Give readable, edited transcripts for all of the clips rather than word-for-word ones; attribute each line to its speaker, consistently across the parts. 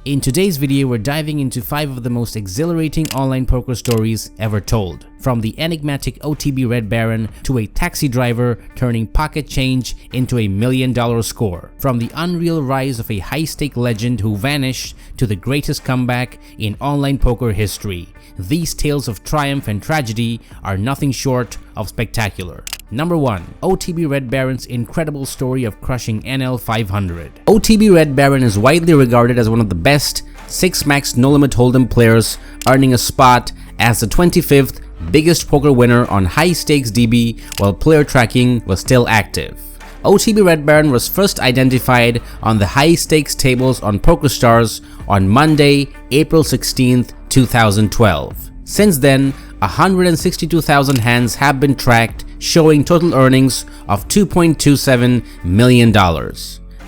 Speaker 1: In today's video, we're diving into 5 of the most exhilarating online poker stories ever told. From the enigmatic OTB Red Baron to a taxi driver turning pocket change into a $1 million score. From the unreal rise of a high-stake legend who vanished to the greatest comeback in online poker history. These tales of triumph and tragedy are nothing short of spectacular. Number 1. OTB Red Baron's incredible story of crushing NL 500. OTB Red Baron is widely regarded as one of the best 6-max no-limit hold'em players, earning a spot as the 25th biggest poker winner on high-stakes DB while player tracking was still active. OTB Red Baron was first identified on the high-stakes tables on Pokerstars on Monday, April 16th, 2012. Since then, 162,000 hands have been tracked, showing total earnings of $2.27 million.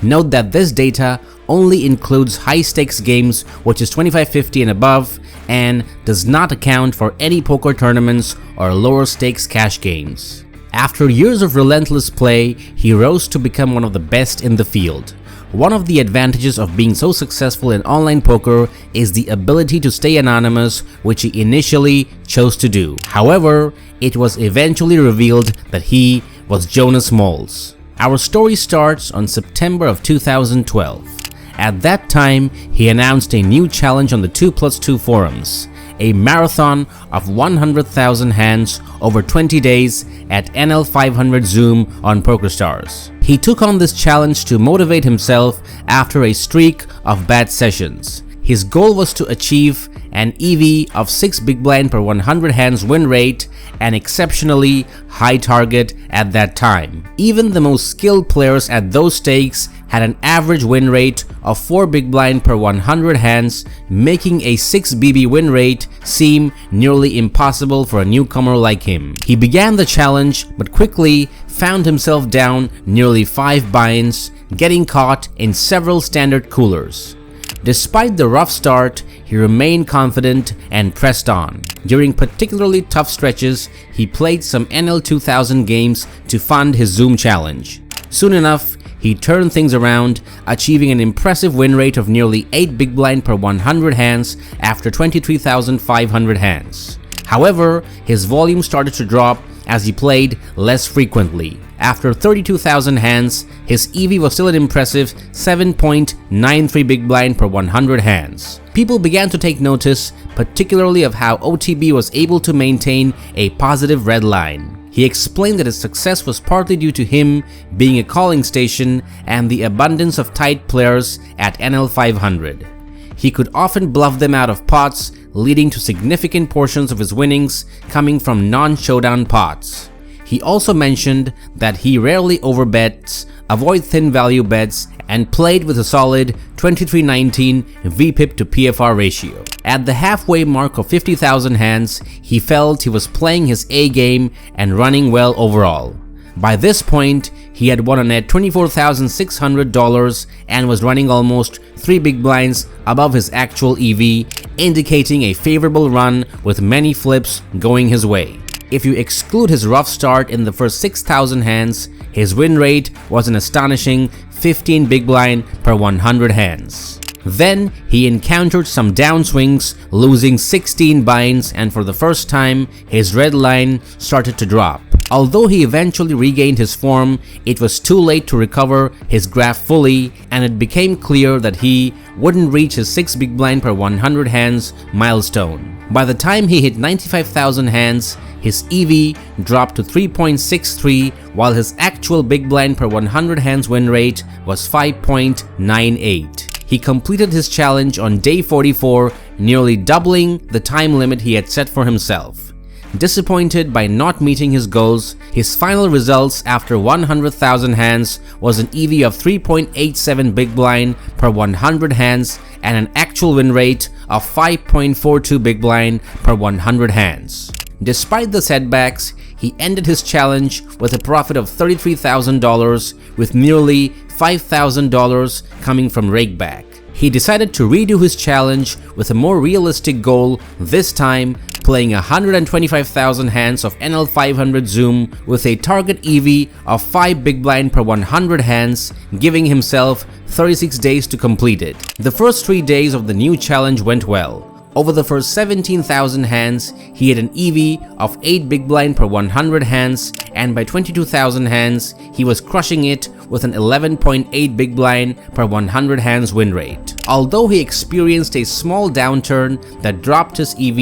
Speaker 1: Note that this data only includes high-stakes games, which is 2550 and above, and does not account for any poker tournaments or lower-stakes cash games. After years of relentless play, he rose to become one of the best in the field. One of the advantages of being so successful in online poker is the ability to stay anonymous, which he initially chose to do. However, it was eventually revealed that he was Jonas Moles. Our story starts on September of 2012. At that time, he announced a new challenge on the 2+2 forums, a marathon of 100,000 hands over 20 days at NL 500 Zoom on Pokerstars. He took on this challenge to motivate himself after a streak of bad sessions. His goal was to achieve an EV of 6 big blind per 100 hands win rate, an exceptionally high target at that time. Even the most skilled players at those stakes had an average win rate of 4 big blind per 100 hands, making a 6 BB win rate seem nearly impossible for a newcomer like him. He began the challenge but quickly found himself down nearly 5 binds, getting caught in several standard coolers. Despite the rough start, he remained confident and pressed on. During particularly tough stretches, he played some NL 2000 games to fund his Zoom challenge. Soon enough, he turned things around, achieving an impressive win rate of nearly 8 big blind per 100 hands after 23,500 hands. However, his volume started to drop as he played less frequently. After 32,000 hands, his EV was still an impressive 7.93 big blind per 100 hands. People began to take notice, particularly of how OTB was able to maintain a positive red line. He explained that his success was partly due to him being a calling station and the abundance of tight players at NL 500. He could often bluff them out of pots, leading to significant portions of his winnings coming from non-showdown pots. He also mentioned that he rarely overbets, avoid thin value bets, and played with a solid 2319 VPIP to PFR ratio. At the halfway mark of 50,000 hands, he felt he was playing his A game and running well overall. By this point, he had won a net $24,600 and was running almost 3 big blinds above his actual EV, indicating a favorable run with many flips going his way. If you exclude his rough start in the first 6,000 hands, his win rate was an astonishing 15 big blind per 100 hands. Then he encountered some downswings, losing 16 binds, and for the first time, his red line started to drop. Although he eventually regained his form, it was too late to recover his graph fully, and it became clear that he wouldn't reach his 6 big blind per 100 hands milestone. By the time he hit 95,000 hands, his EV dropped to 3.63, while his actual big blind per 100 hands win rate was 5.98. He completed his challenge on day 44, nearly doubling the time limit he had set for himself. Disappointed by not meeting his goals, his final results after 100,000 hands was an EV of 3.87 big blind per 100 hands and an actual win rate of 5.42 big blind per 100 hands. Despite the setbacks, he ended his challenge with a profit of $33,000, with nearly $5,000 coming from rakeback. He decided to redo his challenge with a more realistic goal, this time playing 125,000 hands of NL500 Zoom with a target EV of 5 big blind per 100 hands, giving himself 36 days to complete it. The first 3 days of the new challenge went well. Over the first 17,000 hands, he had an EV of 8 big blind per 100 hands, and by 22,000 hands, he was crushing it with an 11.8 big blind per 100 hands win rate. Although he experienced a small downturn that dropped his EV,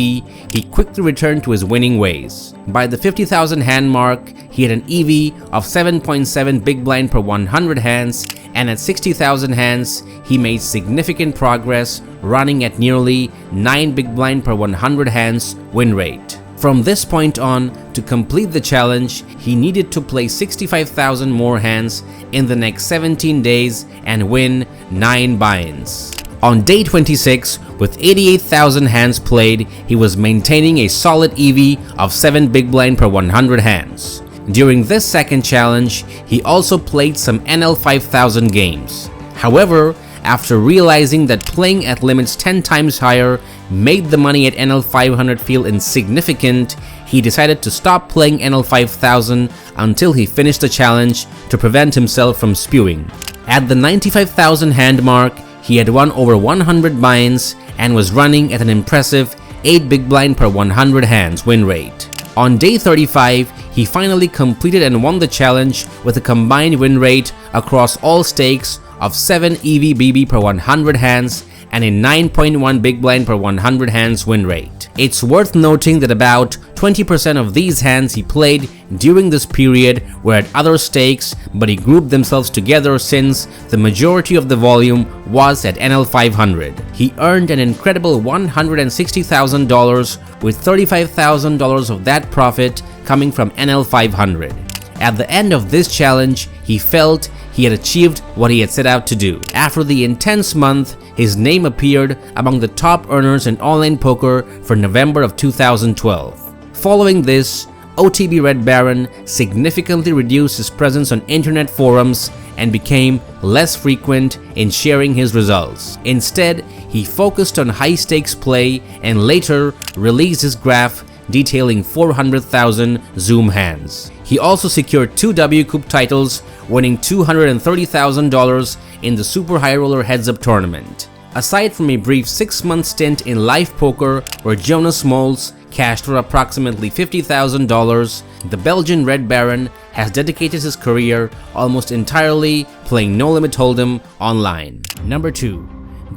Speaker 1: he quickly returned to his winning ways. By the 50,000 hand mark, he had an EV of 7.7 big blind per 100 hands, and at 60,000 hands, he made significant progress, running at nearly 9 big blind per 100 hands win rate. From this point on, to complete the challenge, he needed to play 65,000 more hands in the next 17 days and win 9 buy-ins. On day 26, with 88,000 hands played, he was maintaining a solid EV of 7 big blind per 100 hands. During this second challenge, he also played some NL5000 games. However, after realizing that playing at limits 10 times higher made the money at NL500 feel insignificant, he decided to stop playing NL5000 until he finished the challenge to prevent himself from spewing. At the 95,000 hand mark, he had won over 100 buy-ins and was running at an impressive 8 big blind per 100 hands win rate. On day 35, he finally completed and won the challenge with a combined win rate across all stakes of 7 EV/BB per 100 hands and a 9.1 big blind per 100 hands win rate. It's worth noting that about 20% of these hands he played during this period were at other stakes, but he grouped themselves together since the majority of the volume was at NL500. He earned an incredible $160,000, with $35,000 of that profit coming from NL500. At the end of this challenge, he felt he had achieved what he had set out to do. After the intense month, his name appeared among the top earners in online poker for November of 2012. Following this, OTB Red Baron significantly reduced his presence on internet forums and became less frequent in sharing his results. Instead, he focused on high-stakes play and later released his graph detailing 400,000 Zoom hands. He also secured 2 W Coupe titles, winning $230,000 in the Super High Roller Heads-Up tournament. Aside from a brief 6-month stint in live poker where Jonas Moles cashed for approximately $50,000, the Belgian Red Baron has dedicated his career almost entirely playing No Limit Hold'em online. Number 2.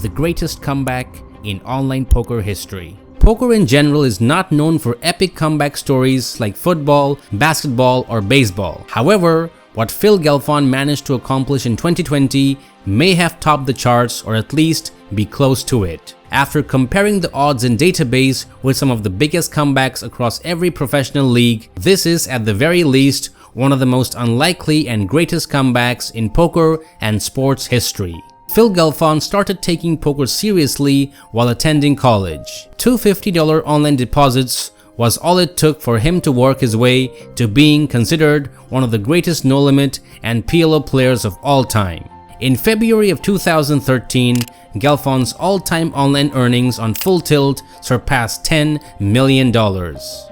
Speaker 1: The greatest comeback in online poker history. Poker in general is not known for epic comeback stories like football, basketball, or baseball. However, what Phil Galfond managed to accomplish in 2020 may have topped the charts, or at least be close to it. After comparing the odds in database with some of the biggest comebacks across every professional league, this is at the very least one of the most unlikely and greatest comebacks in poker and sports history. Phil Galfond started taking poker seriously while attending college. $2 $50 online deposits was all it took for him to work his way to being considered one of the greatest no-limit and PLO players of all time. In February of 2013, Galfond's all-time online earnings on Full Tilt surpassed $10 million.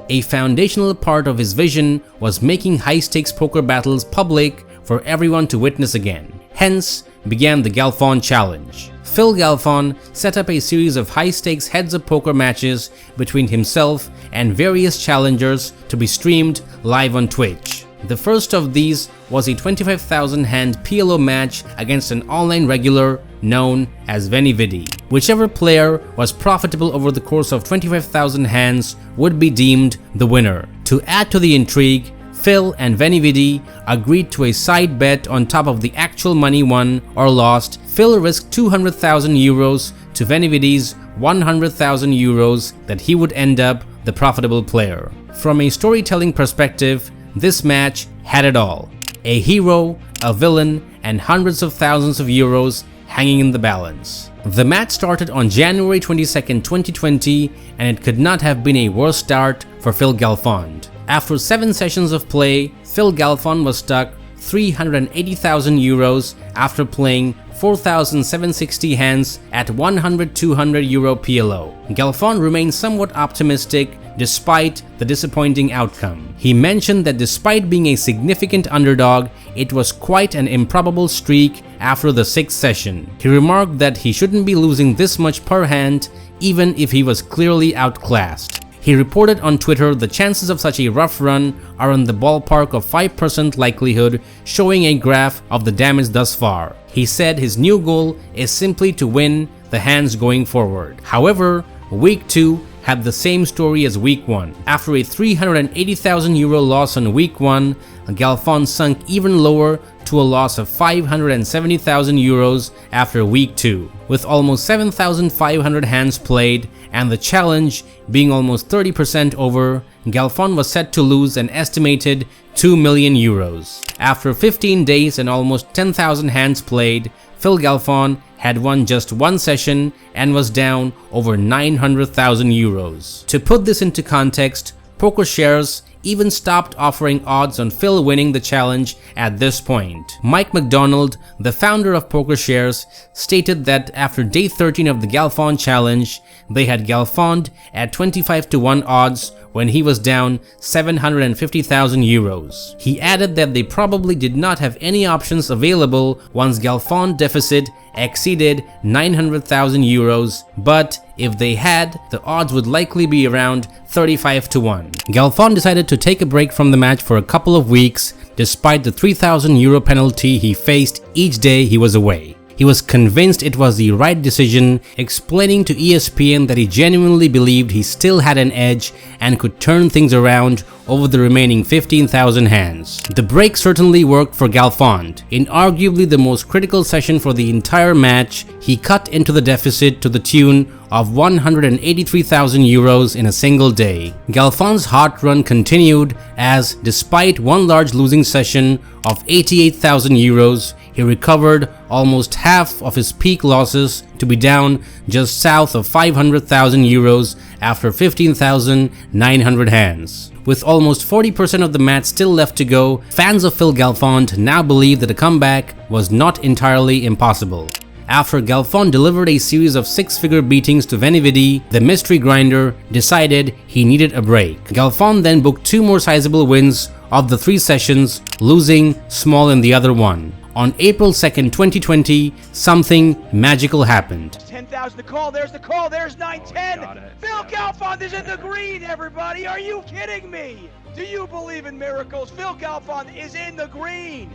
Speaker 1: A foundational part of his vision was making high-stakes poker battles public for everyone to witness again. Hence began the Galfond Challenge. Phil Galfond set up a series of high-stakes heads-up poker matches between himself and various challengers to be streamed live on Twitch. The first of these was a 25,000 hand PLO match against an online regular known as Venividi. Whichever player was profitable over the course of 25,000 hands would be deemed the winner. To add to the intrigue, Phil and Venividi agreed to a side bet on top of the actual money won or lost. Phil risked 200,000 euros to Venividi's 100,000 euros that he would end up the profitable player. From a storytelling perspective, this match had it all. A hero, a villain, and hundreds of thousands of euros hanging in the balance. The match started on January 22nd, 2020, and it could not have been a worse start for Phil Galfond. After 7 sessions of play, Phil Galfond was stuck 380,000 euros after playing 4,760 hands at 100-200 euro PLO. Galfond remained somewhat optimistic despite the disappointing outcome. He mentioned that despite being a significant underdog, it was quite an improbable streak after the 6th session. He remarked that he shouldn't be losing this much per hand even if he was clearly outclassed. He reported on Twitter the chances of such a rough run are in the ballpark of 5% likelihood, showing a graph of the damage thus far. He said his new goal is simply to win the hands going forward. However, week 2 had the same story as week 1. After a 380,000 euro loss on week 1, Galfond sunk even lower to a loss of 570,000 euros after week 2. With almost 7,500 hands played and the challenge being almost 30% over, Galfond was set to lose an estimated 2 million euros. After 15 days and almost 10,000 hands played, Phil Galfond had won just one session and was down over 900,000 euros. To put this into context, Pokerstars even stopped offering odds on Phil winning the challenge at this point. Mike McDonald, the founder of Pokerstars, stated that after day 13 of the Galfond challenge, they had Galfond at 25-1 odds when he was down 750,000 euros. He added that they probably did not have any options available once Galfond deficit exceeded 900,000 euros, but if they had, the odds would likely be around 35-1. Galfond decided to take a break from the match for a couple of weeks, despite the 3,000 euro penalty he faced each day he was away. He was convinced it was the right decision, explaining to ESPN that he genuinely believed he still had an edge and could turn things around over the remaining 15,000 hands. The break certainly worked for Galfond. In arguably the most critical session for the entire match, he cut into the deficit to the tune of 183,000 euros in a single day. Galfond's hot run continued as, despite one large losing session of 88,000 euros, he recovered almost half of his peak losses to be down just south of 500,000 euros after 15,900 hands. With almost 40% of the match still left to go, fans of Phil Galfond now believe that a comeback was not entirely impossible. After Galfond delivered a series of 6-figure beatings to Venividi, the mystery grinder decided he needed a break. Galfond then booked 2 more sizable wins of the 3 sessions, losing small in the other one. On April 2nd, 2020, something magical happened.
Speaker 2: 10,000 to call, there's 9-10. Phil Galfond is in the green, everybody. Are you kidding me? Do you believe in miracles? Phil Galfond is in the green.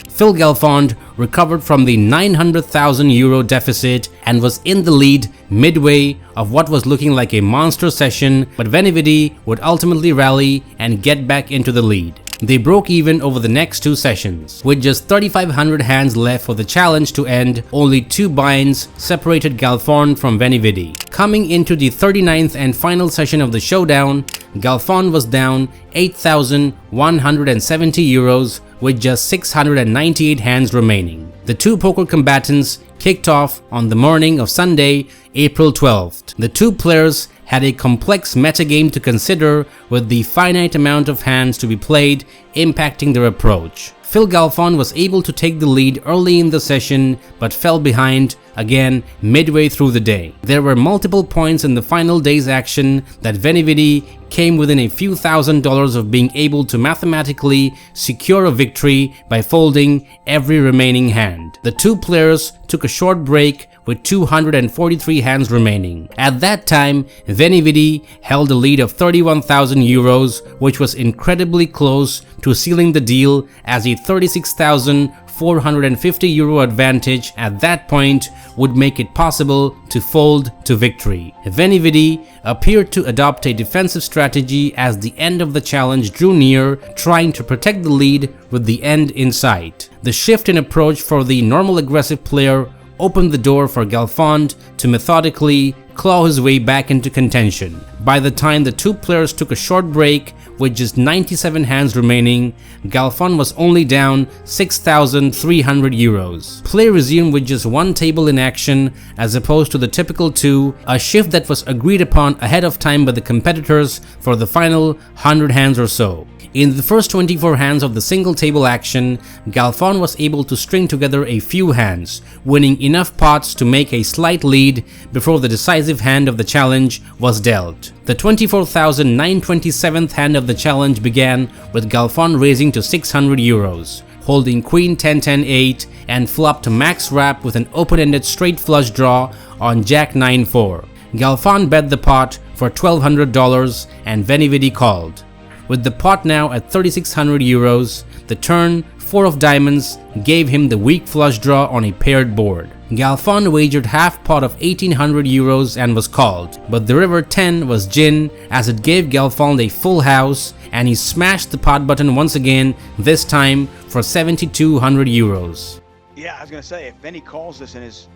Speaker 1: Phil Galfond recovered from the 900,000 euro deficit and was in the lead midway of what was looking like a monster session, but Venividi would ultimately rally and get back into the lead. They broke even over the next 2 sessions. With just 3,500 hands left for the challenge to end, only 2 binds separated Galfond from Venividi. Coming into the 39th and final session of the showdown, Galfond was down 8,170 euros with just 698 hands remaining. The 2 poker combatants kicked off on the morning of Sunday, April 12th. The 2 players had a complex metagame to consider, with the finite amount of hands to be played impacting their approach. Phil Galfond was able to take the lead early in the session but fell behind again midway through the day. There were multiple points in the final day's action that Venividi came within a few $1,000s of being able to mathematically secure a victory by folding every remaining hand. The 2 players took a short break with 243 hands remaining. At that time, Venividi held a lead of 31,000 euros, which was incredibly close to sealing the deal, as a 36,450 euro advantage at that point would make it possible to fold to victory. Venividi appeared to adopt a defensive strategy as the end of the challenge drew near, trying to protect the lead with the end in sight. The shift in approach for the normal aggressive player opened the door for Galfond to methodically claw his way back into contention. By the time the 2 players took a short break with just 97 hands remaining, Galfond was only down 6,300 euros. Play resumed with just 1 table in action as opposed to the typical 2, a shift that was agreed upon ahead of time by the competitors for the final 100 hands or so. In the first 24 hands of the single table action, Galfond was able to string together a few hands, winning enough pots to make a slight lead before the decisive hand of the challenge was dealt. The 24,927th hand of the challenge began with Galfond raising to 600 euros, holding Queen 10-10-8 and flopped to max wrap with an open-ended straight flush draw on Jack 9-4. Galfond bet the pot for $1,200 and Venividi called. With the pot now at 3,600 euros, the turn 4 of diamonds gave him the weak flush draw on a paired board. Galfond wagered half pot of 1,800 euros and was called, but the river 10 was gin as it gave Galfond a full house and he smashed the pot button once again, this time for 7,200 euros.
Speaker 2: Yeah, I was gonna say, if Benny calls this in his...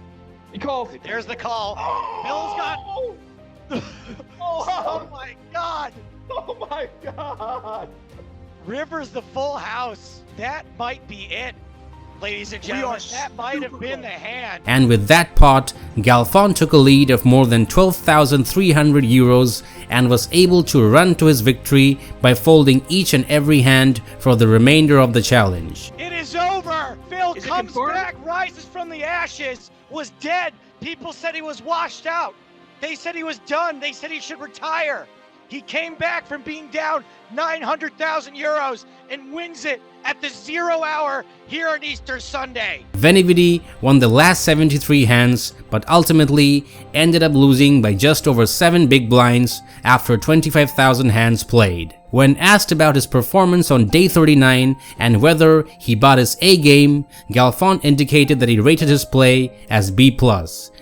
Speaker 3: He calls.
Speaker 4: There's the call.
Speaker 3: Oh!
Speaker 4: Bill's got... Oh my God!
Speaker 3: Oh my God!
Speaker 4: River's the full house. That might be it, ladies and gentlemen. That might have been the hand.
Speaker 1: And with that pot, Galfond took a lead of more than 12,300 euros and was able to run to his victory by folding each and every hand for the remainder of the challenge.
Speaker 4: It is over. Phil
Speaker 3: Is it
Speaker 4: comes
Speaker 3: confirmed?
Speaker 4: back, rises from the ashes, was dead. People said he was washed out. They said he was done. They said he should retire. He came back from being down 900,000 euros and wins it at the 0 hour here on Easter Sunday.
Speaker 1: Venividi won the last 73 hands, but ultimately ended up losing by just over 7 big blinds after 25,000 hands played. When asked about his performance on day 39 and whether he bought his A game, Galfond indicated that he rated his play as B+.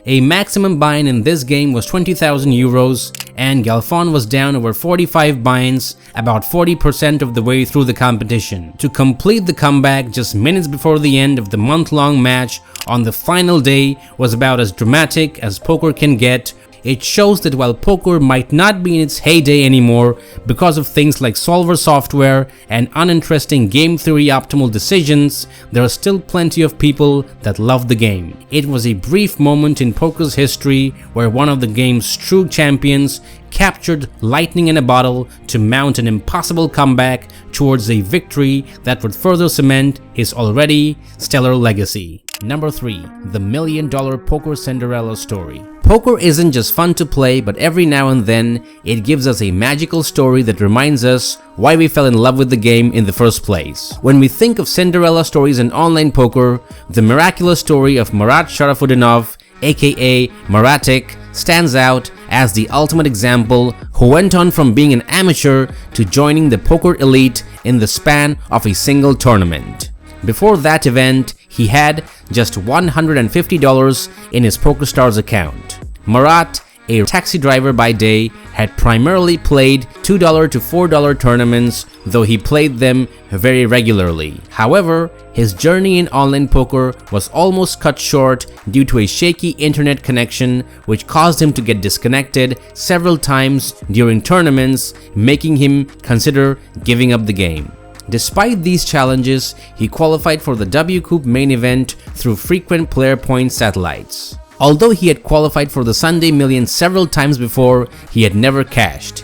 Speaker 1: A maximum buy-in in this game was 20,000 euros and Galfond was down over 45 buy-ins, about 40% of the way through the competition. To complete the comeback just minutes before the end of the month-long match on the final day was about as dramatic as poker can get. It shows that while poker might not be in its heyday anymore because of things like solver software and uninteresting game theory optimal decisions, there are still plenty of people that love the game. It was a brief moment in poker's history where one of the game's true champions captured lightning in a bottle to mount an impossible comeback towards a victory that would further cement his already stellar legacy. Number 3. The $1 Million Poker Cinderella Story. Poker isn't just fun to play, but every now and then it gives us a magical story that reminds us why we fell in love with the game in the first place. When we think of Cinderella stories in online poker, the miraculous story of Marat Sharafudinov, aka Maratik, stands out as the ultimate example, who went on from being an amateur to joining the poker elite in the span of a single tournament. Before that event, he had just $150 in his Pokerstars account. Marat, a taxi driver by day, had primarily played $2 to $4 tournaments, though he played them very regularly. However, his journey in online poker was almost cut short due to a shaky internet connection which caused him to get disconnected several times during tournaments, making him consider giving up the game. Despite these challenges, he qualified for the W Coupe main event through frequent player point satellites. Although he had qualified for the Sunday Million several times before, he had never cashed.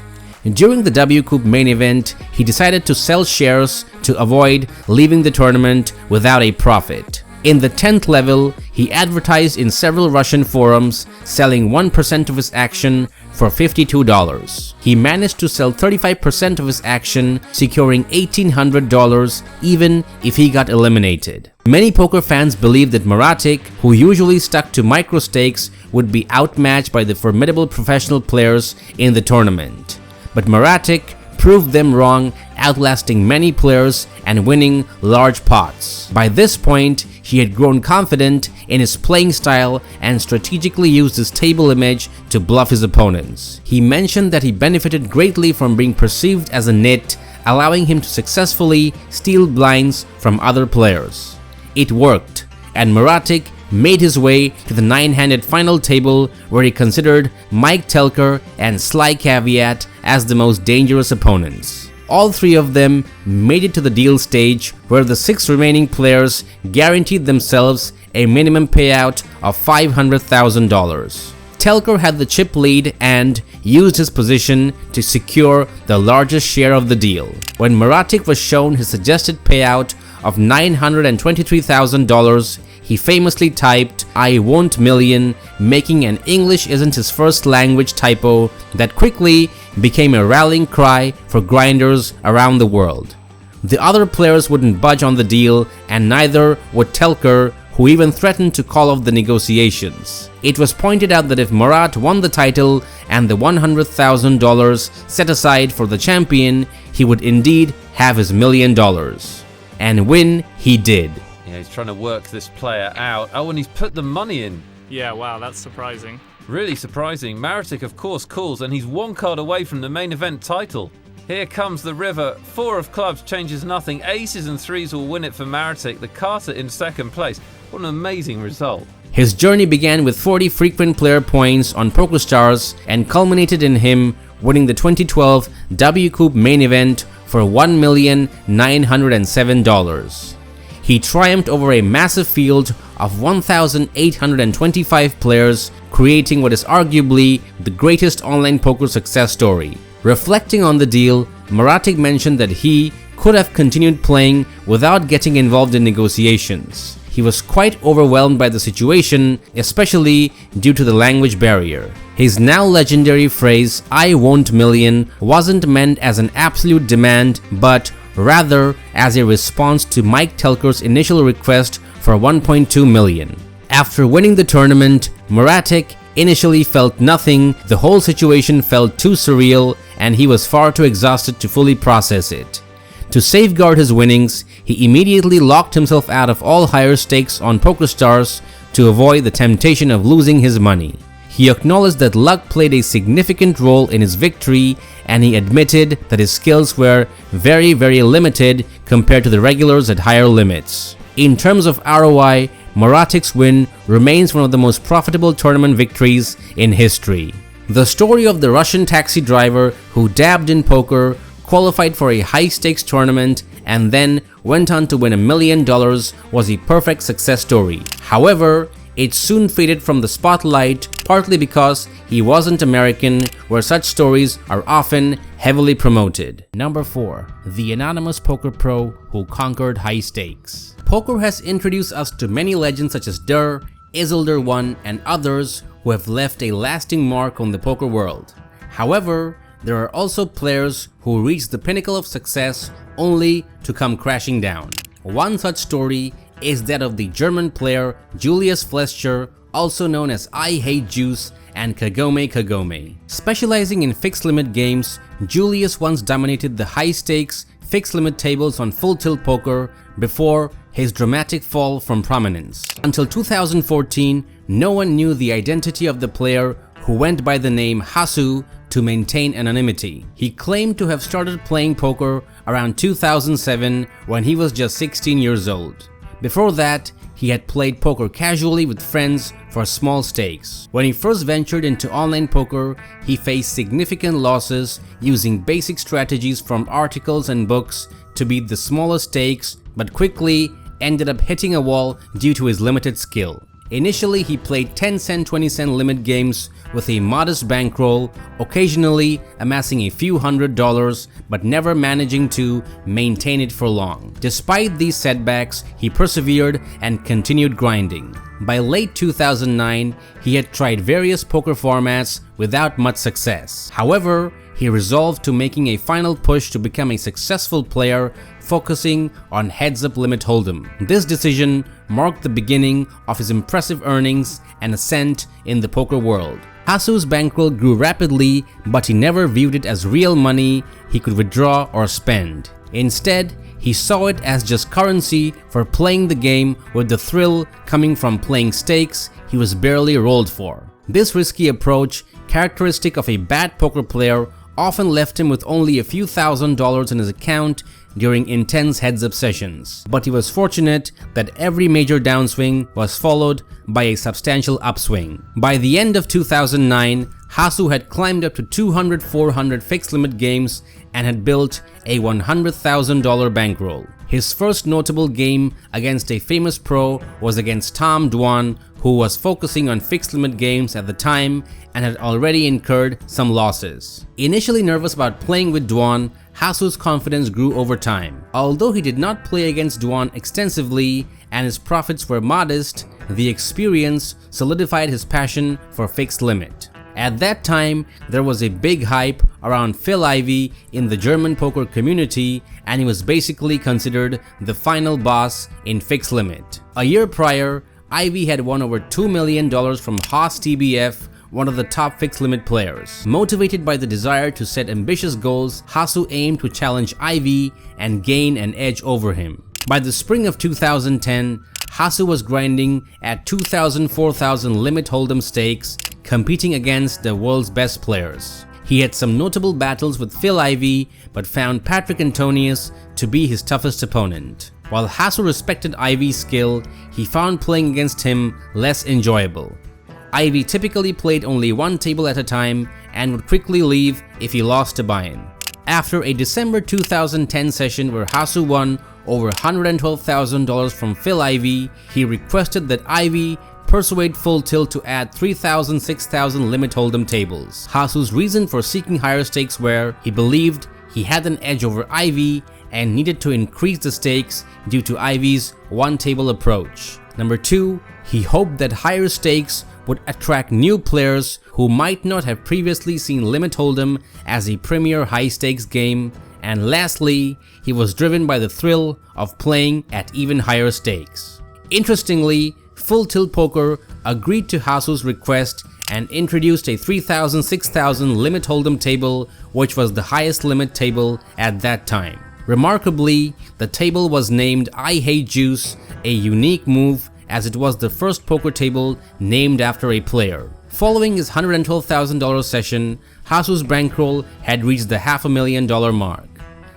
Speaker 1: During the W Coupe main event, he decided to sell shares to avoid leaving the tournament without a profit. In the 10th level, he advertised in several Russian forums, selling 1% of his action for $52. He managed to sell 35% of his action, securing $1,800 even if he got eliminated. Many poker fans believed that Maratik, who usually stuck to micro stakes, would be outmatched by the formidable professional players in the tournament. But Maratik proved them wrong, outlasting many players and winning large pots. By this point, he had grown confident in his playing style and strategically used his table image to bluff his opponents. He mentioned that he benefited greatly from being perceived as a nit, allowing him to successfully steal blinds from other players. It worked, and Maratik made his way to the 9-handed final table where he considered Mike Telker and Sly Caveat as the most dangerous opponents. All three of them made it to the deal stage where the 6 remaining players guaranteed themselves a minimum payout of $500,000. Telker had the chip lead and used his position to secure the largest share of the deal. When Maratik was shown his suggested payout of $923,000, he famously typed, "I won't million," making an English isn't his first language typo that quickly became a rallying cry for grinders around the world. The other players wouldn't budge on the deal, and neither would Telker, who even threatened to call off the negotiations. It was pointed out that if Marat won the title and the $100,000 set aside for the champion, he would indeed have his $1 million. And win he did.
Speaker 5: Yeah, he's trying to work this player out. Oh, and he's put the money in.
Speaker 6: Yeah, wow, that's surprising.
Speaker 5: Really surprising. Maratik, of course, calls, and he's one card away from the main event title. Here comes the river. 4 of clubs changes nothing. Aces and 3s will win it for Maratik. The Carter in second place. What an amazing result.
Speaker 1: His journey began with 40 frequent player points on Pokerstars and culminated in him winning the 2012 W Coupe main event for $1,907,000. He triumphed over a massive field of 1,825 players, creating what is arguably the greatest online poker success story. Reflecting on the deal, Maratik mentioned that he could have continued playing without getting involved in negotiations. He was quite overwhelmed by the situation, especially due to the language barrier. His now legendary phrase, "I won't million," wasn't meant as an absolute demand, but rather as a response to Mike Telker's initial request for $1.2 million. After winning the tournament, Maratik initially felt nothing. The whole situation felt too surreal, and he was far too exhausted to fully process it. To safeguard his winnings, he immediately locked himself out of all higher stakes on Pokerstars to avoid the temptation of losing his money. He acknowledged that luck played a significant role in his victory, and he admitted that his skills were very limited compared to the regulars at higher limits. In terms of ROI, Maratik's win remains one of the most profitable tournament victories in history. The story of the Russian taxi driver who dabbed in poker, qualified for a high-stakes tournament, and then went on to win $1 million was a perfect success story. However, it soon faded from the spotlight, partly because he wasn't American, where such stories are often heavily promoted. Number 4. The anonymous poker pro who conquered high stakes. Poker has introduced us to many legends such as Durr, Isildur I, and others who have left a lasting mark on the poker world. However, there are also players who reach the pinnacle of success only to come crashing down. One such story is that of the German player Julius Fleischer, also known as I Hate Juice and Kagome. Specializing in fixed limit games, Julius once dominated the high stakes fixed limit tables on Full Tilt Poker before his dramatic fall from prominence. Until 2014, no one knew the identity of the player who went by the name Hasu to maintain anonymity. He claimed to have started playing poker around 2007 when he was just 16 years old. Before that, he had played poker casually with friends for small stakes. When he first ventured into online poker, he faced significant losses using basic strategies from articles and books to beat the smaller stakes, but quickly ended up hitting a wall due to his limited skill. Initially, he played 10-cent, 20-cent limit games with a modest bankroll, occasionally amassing a few $100s, but never managing to maintain it for long. Despite these setbacks, he persevered and continued grinding. By late 2009, he had tried various poker formats without much success. However, he resolved to making a final push to become a successful player, focusing on heads-up limit hold'em. This decision marked the beginning of his impressive earnings and ascent in the poker world. Hasu's bankroll grew rapidly, but he never viewed it as real money he could withdraw or spend. Instead, he saw it as just currency for playing the game, with the thrill coming from playing stakes he was barely rolled for. This risky approach, characteristic of a bad poker player, often left him with only a few $1,000s in his account during intense heads-up sessions. But he was fortunate that every major downswing was followed by a substantial upswing. By the end of 2009, Hasu had climbed up to 200-400 fixed limit games and had built a $100,000 bankroll. His first notable game against a famous pro was against Tom Dwan, who was focusing on fixed limit games at the time and had already incurred some losses. Initially nervous about playing with Dwan, Hasu's confidence grew over time. Although he did not play against Dwan extensively and his profits were modest, the experience solidified his passion for fixed limit. At that time, there was a big hype around Phil Ivey in the German poker community, and he was basically considered the final boss in fixed limit. A year prior, Ivey had won over $2 million from Haas TBF, one of the top fixed limit players. Motivated by the desire to set ambitious goals, Hasu aimed to challenge Ivey and gain an edge over him. By the spring of 2010, Hasu was grinding at 2,000-4,000 limit hold'em stakes, competing against the world's best players. He had some notable battles with Phil Ivey, but found Patrick Antonius to be his toughest opponent. While Hasu respected Ivey's skill, he found playing against him less enjoyable. Ivey typically played only one table at a time and would quickly leave if he lost a buy-in. After a December 2010 session where Hasu won over $112,000 from Phil Ivey, he requested that Ivey persuade Full Tilt to add 3,000-6,000 limit hold'em tables. Hasu's reason for seeking higher stakes were he believed he had an edge over Ivey and needed to increase the stakes due to Ivey's one-table approach. Number 2, he hoped that higher stakes would attract new players who might not have previously seen limit hold'em as a premier high-stakes game. And lastly, he was driven by the thrill of playing at even higher stakes. Interestingly, Full Tilt Poker agreed to Hasu's request and introduced a 3,000-6,000 limit hold'em table, which was the highest limit table at that time. Remarkably, the table was named I Hate Juice, a unique move as it was the first poker table named after a player. Following his $112,000 session, Hasu's bankroll had reached the $500,000 mark.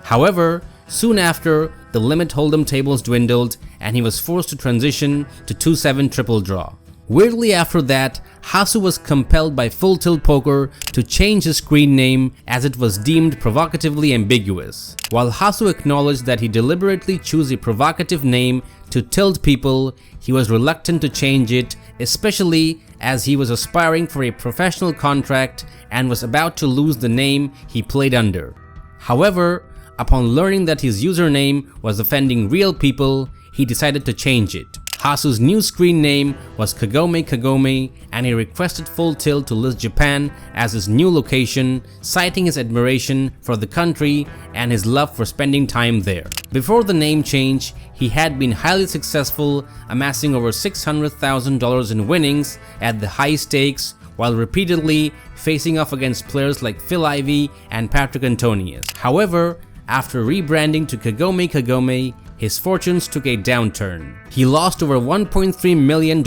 Speaker 1: However, soon after, the limit hold'em tables dwindled and he was forced to transition to 2-7 triple draw. Weirdly after that, Hasu was compelled by Full Tilt Poker to change his screen name as it was deemed provocatively ambiguous. While Hasu acknowledged that he deliberately chose a provocative name to tilt people, he was reluctant to change it, especially as he was aspiring for a professional contract and was about to lose the name he played under. However, upon learning that his username was offending real people, he decided to change it. Hasu's new screen name was Kagome Kagome, and he requested Full Tilt to list Japan as his new location, citing his admiration for the country and his love for spending time there. Before the name change, he had been highly successful, amassing over $600,000 in winnings at the high stakes, while repeatedly facing off against players like Phil Ivey and Patrick Antonius. However, after rebranding to Kagome Kagome, his fortunes took a downturn. He lost over $1.3 million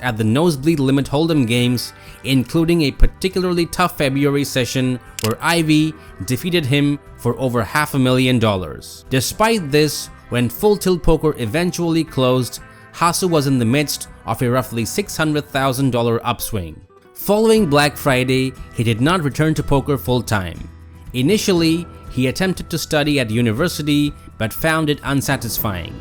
Speaker 1: at the Nosebleed Limit Hold'em games, including a particularly tough February session where Ivey defeated him for over $500,000. Despite this, when Full Tilt Poker eventually closed, Hasu was in the midst of a roughly $600,000 upswing. Following Black Friday, he did not return to poker full-time. Initially, he attempted to study at university but found it unsatisfying.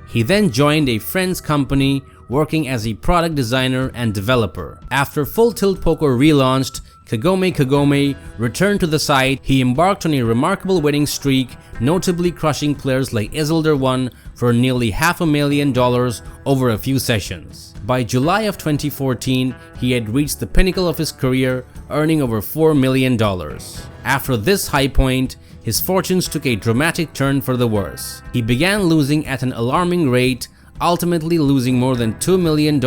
Speaker 1: He then joined a friend's company working as a product designer and developer. After Full Tilt Poker relaunched, Kagome Kagome returned to the site. He embarked on a remarkable winning streak, notably crushing players like Isildur 1 for nearly $500,000 over a few sessions. By July of 2014, he had reached the pinnacle of his career, earning over $4 million. After this high point, his fortunes took a dramatic turn for the worse. He began losing at an alarming rate, ultimately losing more than $2 million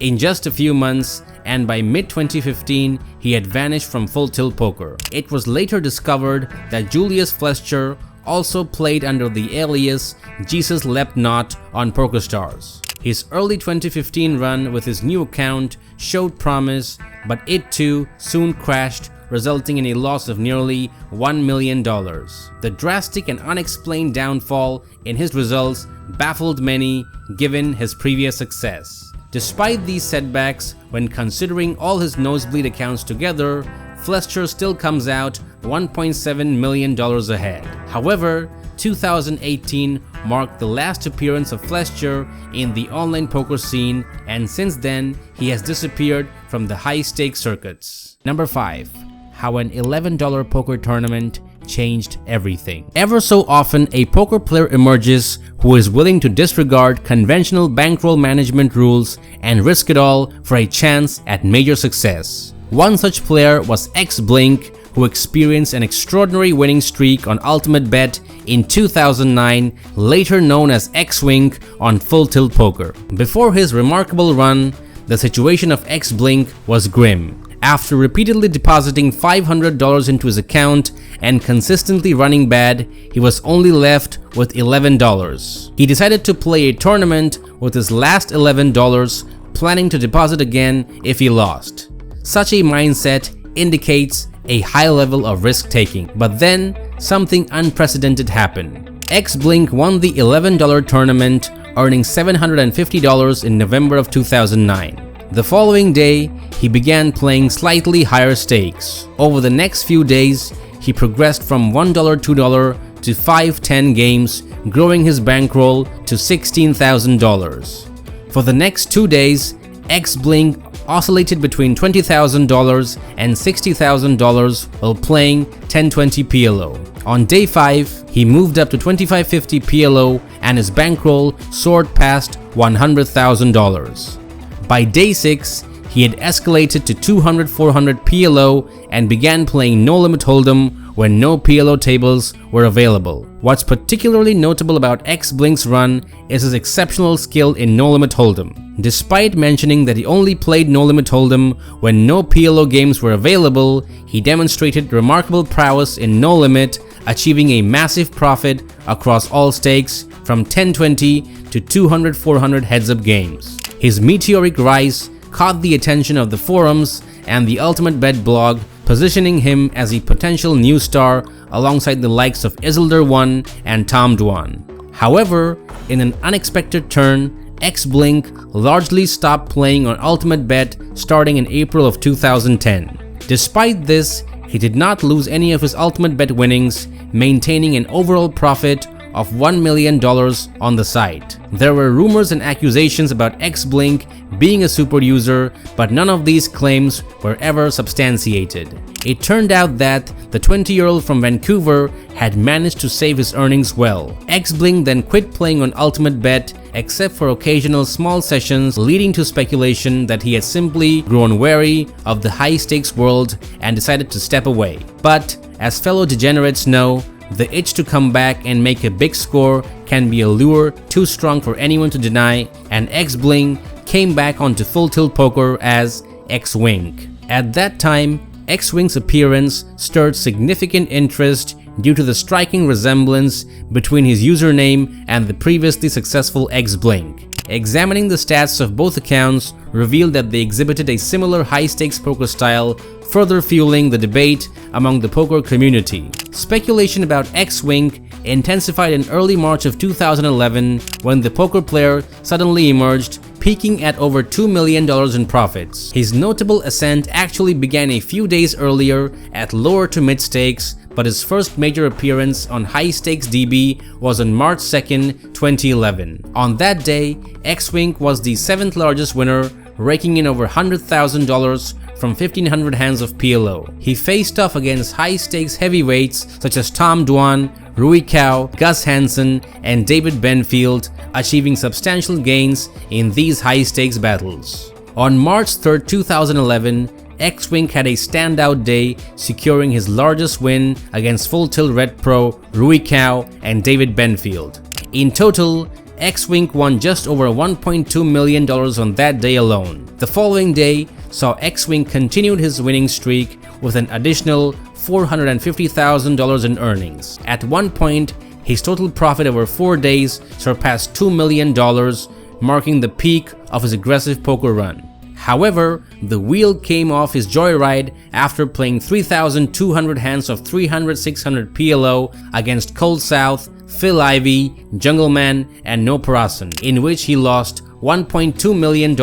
Speaker 1: in just a few months, and by mid-2015, he had vanished from Full Tilt Poker. It was later discovered that Julius Fleischer also played under the alias Jesus Leapt Not on Pokerstars. His early 2015 run with his new account showed promise, but it too soon crashed, resulting in a loss of nearly $1 million. The drastic and unexplained downfall in his results baffled many given his previous success. Despite these setbacks, when considering all his Nosebleed accounts together, Fleischer still comes out $1.7 million ahead. However, 2018 marked the last appearance of Fleischer in the online poker scene, and since then, he has disappeared from the high-stakes circuits. Number 5. How an $11 poker tournament changed everything. Ever so often, a poker player emerges who is willing to disregard conventional bankroll management rules and risk it all for a chance at major success. One such player was XWINK, who experienced an extraordinary winning streak on Ultimate Bet in 2009, later known as XWINK on Full Tilt Poker. Before his remarkable run, the situation of XWINK was grim. After repeatedly depositing $500 into his account and consistently running bad, he was only left with $11. He decided to play a tournament with his last $11, planning to deposit again if he lost. Such a mindset indicates a high level of risk-taking, but then something unprecedented happened. XWINK won the $11 tournament, earning $750 in November of 2009. The following day, he began playing slightly higher stakes. Over the next few days, he progressed from $1, $2 to 5-10 games, growing his bankroll to $16,000. For the next 2 days, XWINK oscillated between $20,000 and $60,000 while playing 1020 PLO. On day 5, he moved up to 2550 PLO and his bankroll soared past $100,000. By day 6, he had escalated to 200-400 PLO and began playing no limit hold'em when no PLO tables were available. What's particularly notable about XWINK's run is his exceptional skill in no limit hold'em. Despite mentioning that he only played no limit hold'em when no PLO games were available, he demonstrated remarkable prowess in no limit, achieving a massive profit across all stakes from 1020 to 200-400 heads-up games. His meteoric rise caught the attention of the forums and the Ultimate Bet blog, positioning him as a potential new star alongside the likes of Isildur 1 and Tom Dwan. However, in an unexpected turn, XWINK largely stopped playing on Ultimate Bet starting in April of 2010. Despite this, he did not lose any of his Ultimate Bet winnings, maintaining an overall profit of $1 million on the site. There were rumors and accusations about XWINK being a super user, but none of these claims were ever substantiated. It turned out that the 20-year-old from Vancouver had managed to save his earnings well. XWINK then quit playing on Ultimate Bet, except for occasional small sessions, leading to speculation that he had simply grown wary of the high-stakes world and decided to step away. But, as fellow degenerates know, the itch to come back and make a big score can be a lure too strong for anyone to deny, and XWINK came back onto Full Tilt Poker as XWINK. At that time, XWINK's appearance stirred significant interest due to the striking resemblance between his username and the previously successful XWINK. Examining the stats of both accounts revealed that they exhibited a similar high-stakes poker style, further fueling the debate among the poker community. Speculation about XWINK intensified in early March of 2011 when the poker player suddenly emerged, peaking at over $2 million in profits. His notable ascent actually began a few days earlier at lower to mid stakes, but his first major appearance on high stakes DB was on March 2nd, 2011. On that day, XWINK was the 7th largest winner, raking in over $100,000 from 1,500 hands of PLO. He faced off against high-stakes heavyweights such as Tom Dwan, Rui Cao, Gus Hansen, and David Benfield, achieving substantial gains in these high-stakes battles. On March 3, 2011, XWINK had a standout day, securing his largest win against Full Tilt Red Pro, Rui Cao, and David Benfield. In total, XWINK won just over $1.2 million on that day alone. The following day saw XWINK continued his winning streak with an additional $450,000 in earnings. At one point, his total profit over 4 days surpassed $2 million, marking the peak of his aggressive poker run. However, the wheel came off his joyride after playing 3,200 hands of 300-600 PLO against Cold South, Phil Ivey, Jungleman, and No Parasan, in which he lost $1.2 million,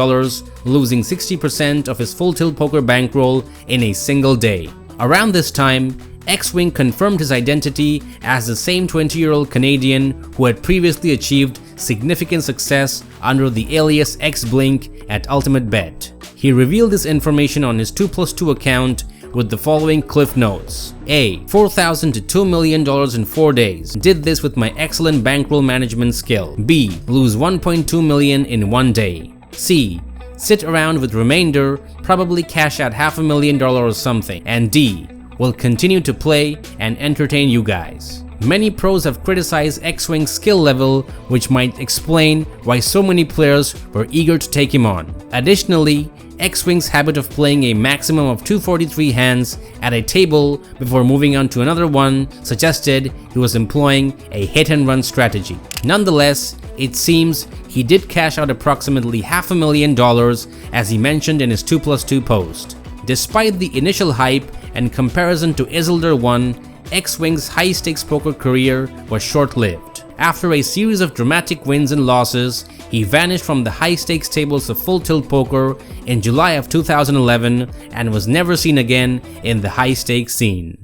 Speaker 1: losing 60% of his Full Tilt Poker bankroll in a single day. Around this time, XWINK confirmed his identity as the same 20-year-old Canadian who had previously achieved significant success under the alias XBlink at Ultimate Bet. He revealed this information on his 2+2 account with the following cliff notes. A. $4,000 to $2 million in 4 days. Did this with my excellent bankroll management skill. B. Lose $1.2 million in 1 day. C. Sit around with remainder, probably cash out $500,000 or something. And D. Will continue to play and entertain you guys. Many pros have criticized XWINK's skill level, which might explain why so many players were eager to take him on. Additionally, XWINK's habit of playing a maximum of 243 hands at a table before moving on to another one suggested he was employing a hit-and-run strategy. Nonetheless, it seems he did cash out approximately $500,000 as he mentioned in his 2+2 post. Despite the initial hype and comparison to Isildur 1, XWINK's high-stakes poker career was short-lived. After a series of dramatic wins and losses, he vanished from the high-stakes tables of Full Tilt Poker in July of 2011 and was never seen again in the high-stakes scene.